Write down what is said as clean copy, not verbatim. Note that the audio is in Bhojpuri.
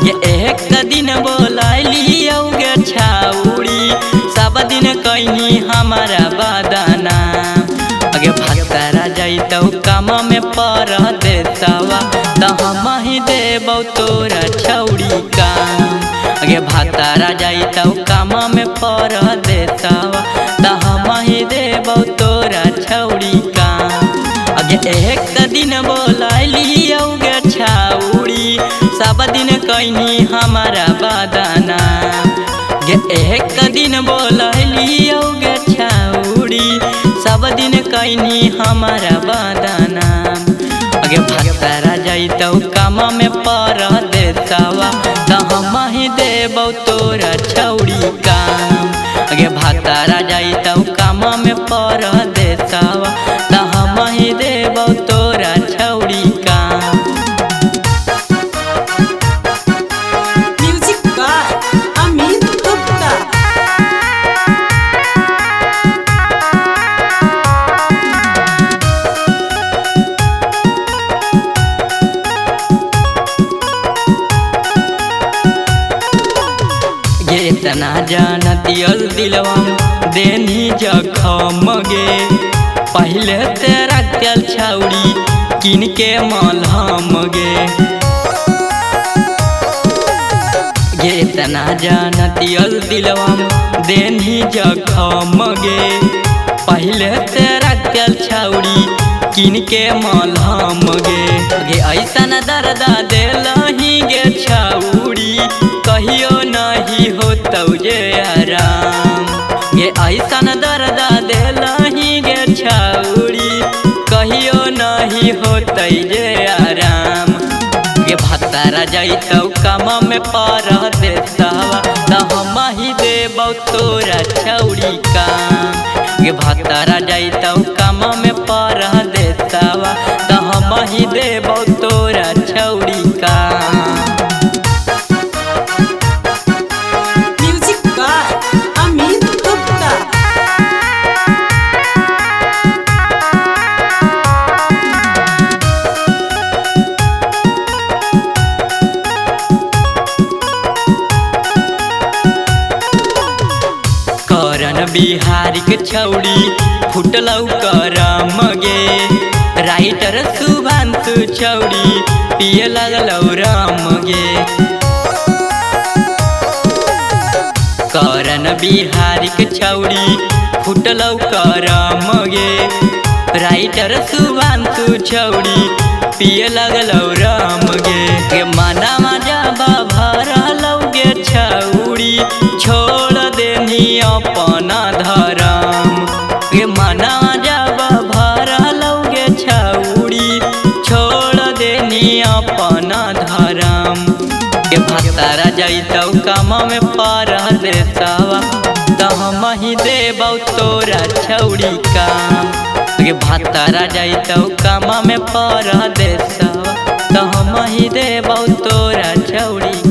आगे एक दिन बोलैली औगे छाउड़ी सब दिन कहनी हमारा बदना आगे भतारा जैतौ काम में पर देतवा त हम ही देबौ तोरा छौड़ी काम आगे भतारा जैतौ काम में पर देतवा त हम ही देबौ तोरा छौड़ी काम आगे एक दिन बोलैली औगे छाउड़ी सब दिन कहनी हमारा बदना गे एक दिन बोलैली औगे छाउड़ी सब दिन कहनी हमारा बदना आगे भतारा जैतौ काम में पर देतवा त हम ही देबौ तोरा छौड़ी काम आगे भतारा जैतौ काम में पर देतवा त हम ही देबौ तोरा छौड़ी काम। Music by Amit Gupta. गे इतना जानतियल दिलवा देनी जखम गे पहले तेरा तेल छौड़ी किन के मलहम गे गे इतना जानतियल दिलवा देनी जखम गे पहले तेरा तेल छौड़ी किन के मलहम गे ऐसन दर्द देलही गे छौड़ी कहियो नहीं होतौ जे आराम गे ऐसन दर्द देलही गे छौड़ी कहियो नहीं होतै जे आराम गे भतारा जैतौ काम में पर देतवा त हम ही देबौ तोरा छौड़ी काम गे भतारा जैतौ काम में पर देतवा त हम ही देबौ तोरा छौड़ी काम। Music by Amit Gupta. करन बिहारी के छौड़ी फुटलौ करम गे राइटर शुभांशु छौड़ी पिए लगलौ राम गे करन बिहारी के छौड़ी फुटलौ करम गे राइटर शुभांशु छौड़ी पिए लगलौ राम गे मनावा जब भरलौ गे छौड़ी छोड़ देनी अपना धरम गे मनावा जब भरलौ गे छौड़ी छोड़ देनी अपना धरम गे भतारा जैतौ काम में पर देतवा त हम ही देबौ तोरा छौड़ी काम गे भतारा जैतौ काम में पर देतवा त हम ही देबौ तोरा छौड़ी।